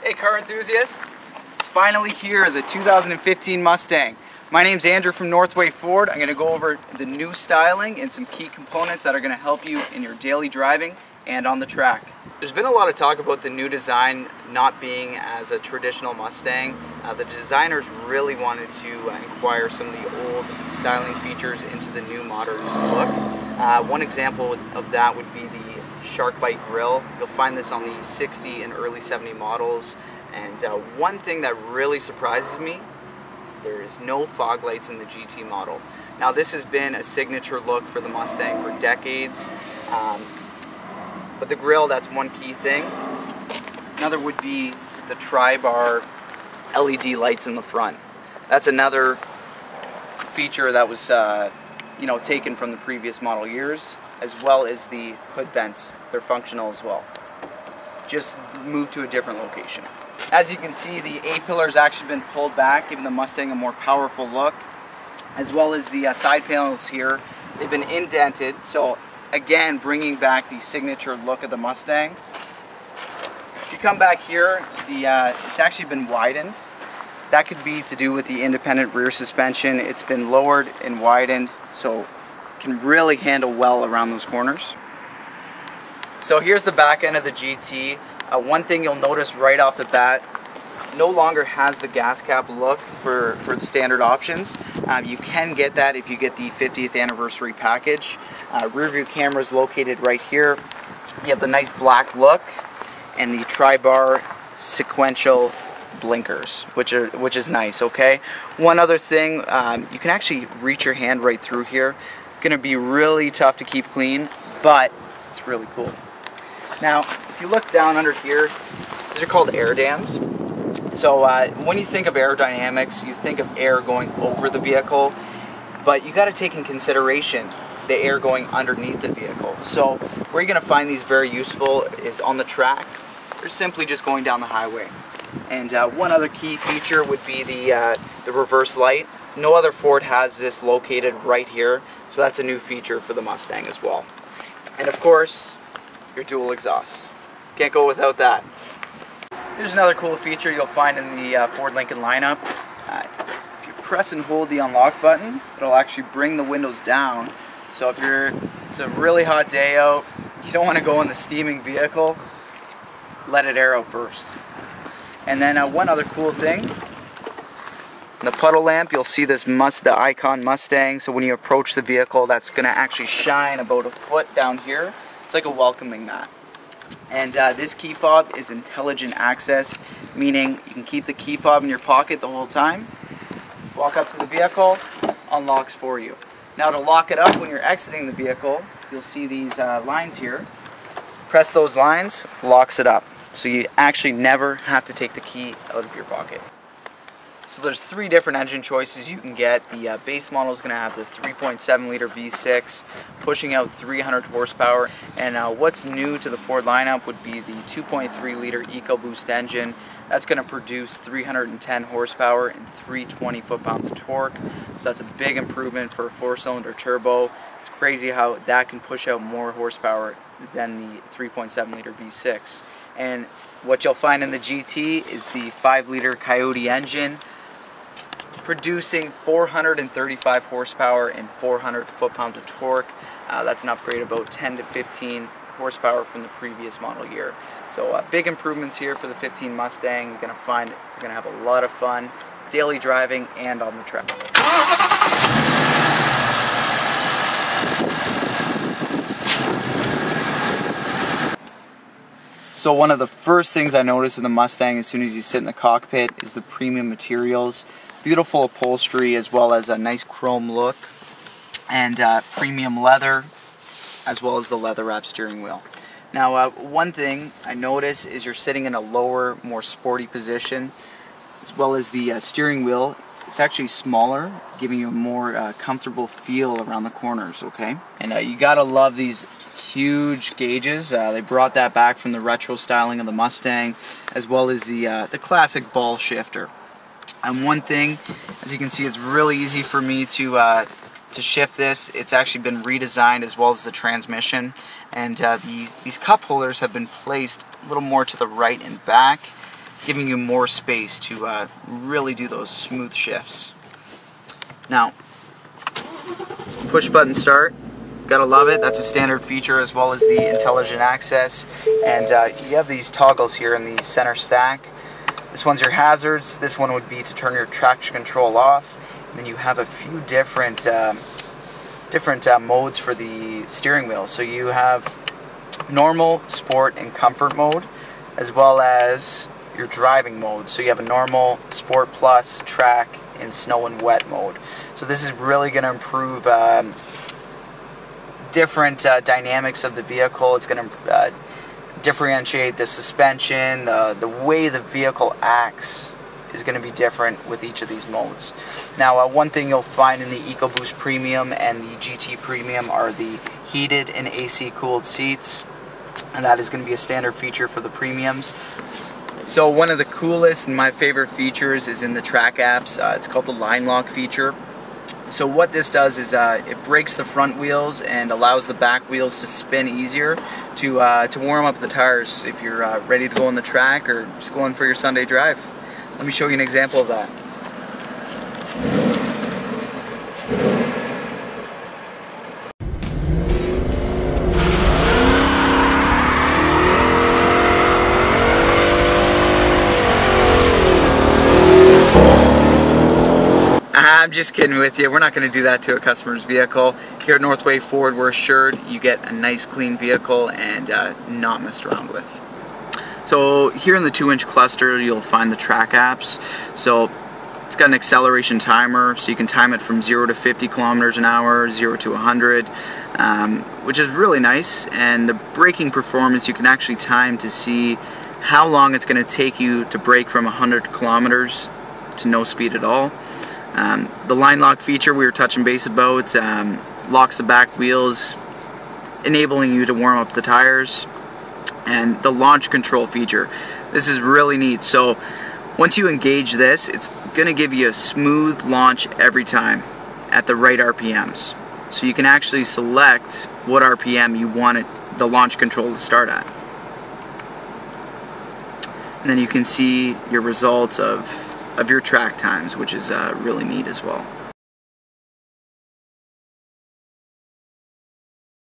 Hey car enthusiasts, it's finally here, the 2015 Mustang. My name's Andrew from Northway Ford. I'm going to go over the new styling and some key components that are going to help you in your daily driving and on the track. There's been a lot of talk about the new design not being as a traditional Mustang. The designers really wanted to inquire some of the old styling features into the new modern look. One example of that would be the Shark Bite grille. You'll find this on the 60 and early 70 models. And one thing that really surprises me, there is no fog lights in the GT model. Now this has been a signature look for the Mustang for decades. But the grille, that's one key thing. Another would be the tri-bar LED lights in the front. That's another feature that was taken from the previous model years, as well as the hood vents. They're functional as well. Just moved to a different location. As you can see, the A-pillar's actually been pulled back, giving the Mustang a more powerful look, as well as the side panels here. They've been indented, so again, bringing back the signature look of the Mustang. If you come back here, it's actually been widened. That could be to do with the independent rear suspension. It's been lowered and widened, so it can really handle well around those corners. So here's the back end of the GT. One thing you'll notice right off the bat, no longer has the gas cap look for the standard options. You can get that if you get the 50th anniversary package. Rear view camera is located right here. You have the nice black look and the tri-bar sequential blinkers, which is nice. Okay. One other thing, you can actually reach your hand right through here. Going to be really tough to keep clean, but it's really cool. Now, if you look down under here, these are called air dams. So when you think of aerodynamics, you think of air going over the vehicle, but you got to take in consideration the air going underneath the vehicle. So where you're going to find these very useful is on the track, or simply just going down the highway. And one other key feature would be the reverse light. No other Ford has this located right here, so that's a new feature for the Mustang as well. And of course, your dual exhaust. Can't go without that. Here's another cool feature you'll find in the Ford Lincoln lineup. If you press and hold the unlock button, it'll actually bring the windows down. So if it's a really hot day out, you don't want to go in the steaming vehicle, let it air out first. And then one other cool thing, in the puddle lamp, you'll see this the icon Mustang. So when you approach the vehicle, that's going to actually shine about a foot down here. It's like a welcoming mat. And this key fob is intelligent access, meaning you can keep the key fob in your pocket the whole time. Walk up to the vehicle, unlocks for you. Now to lock it up when you're exiting the vehicle, you'll see these lines here. Press those lines, locks it up. So you actually never have to take the key out of your pocket. So there's three different engine choices you can get. The base model is going to have the 3.7 liter V6, pushing out 300 horsepower. And what's new to the Ford lineup would be the 2.3 liter EcoBoost engine. That's going to produce 310 horsepower and 320 foot-pounds of torque. So that's a big improvement for a 4-cylinder turbo. It's crazy how that can push out more horsepower than the 3.7 liter V6. And what you'll find in the GT is the 5 liter Coyote engine, producing 435 horsepower and 400 foot-pounds of torque. That's an upgrade of about 10 to 15 horsepower from the previous model year. So big improvements here for the 15 Mustang. You're going to have a lot of fun daily driving and on the track. So one of the first things I notice in the Mustang as soon as you sit in the cockpit is the premium materials. Beautiful upholstery as well as a nice chrome look, and premium leather as well as the leather wrap steering wheel. Now one thing I notice is you're sitting in a lower, more sporty position, as well as the steering wheel. It's actually smaller, giving you a more comfortable feel around the corners, okay? And you gotta love these huge gauges. They brought that back from the retro styling of the Mustang, as well as the classic ball shifter. And one thing, as you can see, it's really easy for me to shift this. It's actually been redesigned, as well as the transmission. And these cup holders have been placed a little more to the right and back. giving you more space to really do those smooth shifts. Now, push button start, gotta love it. That's a standard feature, as well as the intelligent access. And you have these toggles here in the center stack. This one's your hazards. This one would be to turn your traction control off. And then you have a few different modes for the steering wheel. So you have normal, sport, and comfort mode, as well as your driving mode. So you have a normal, sport plus, track, and snow and wet mode. So this is really going to improve different dynamics of the vehicle. It's going to differentiate the suspension, the way the vehicle acts is going to be different with each of these modes. Now, one thing you'll find in the EcoBoost Premium and the GT Premium are the heated and AC cooled seats, and that is going to be a standard feature for the premiums. So one of the coolest and my favorite features is in the track apps. It's called the line lock feature. So what this does is it brakes the front wheels and allows the back wheels to spin easier to warm up the tires if you're ready to go on the track or just going for your Sunday drive. Let me show you an example of that. I'm just kidding with you. We're not going to do that to a customer's vehicle. Here at Northway Ford, we're assured you get a nice clean vehicle and not messed around with. So here in the 2-inch cluster, you'll find the track apps. So it's got an acceleration timer, so you can time it from 0 to 50 kilometers an hour, 0 to 100, which is really nice. And the braking performance, you can actually time to see how long it's going to take you to brake from 100 kilometers to no speed at all. The line lock feature we were touching base about locks the back wheels, enabling you to warm up the tires. And the launch control feature, this is really neat. So once you engage this, it's going to give you a smooth launch every time at the right RPMs. So you can actually select what RPM you want the launch control to start at. And then you can see your results of your track times, which is really neat as well.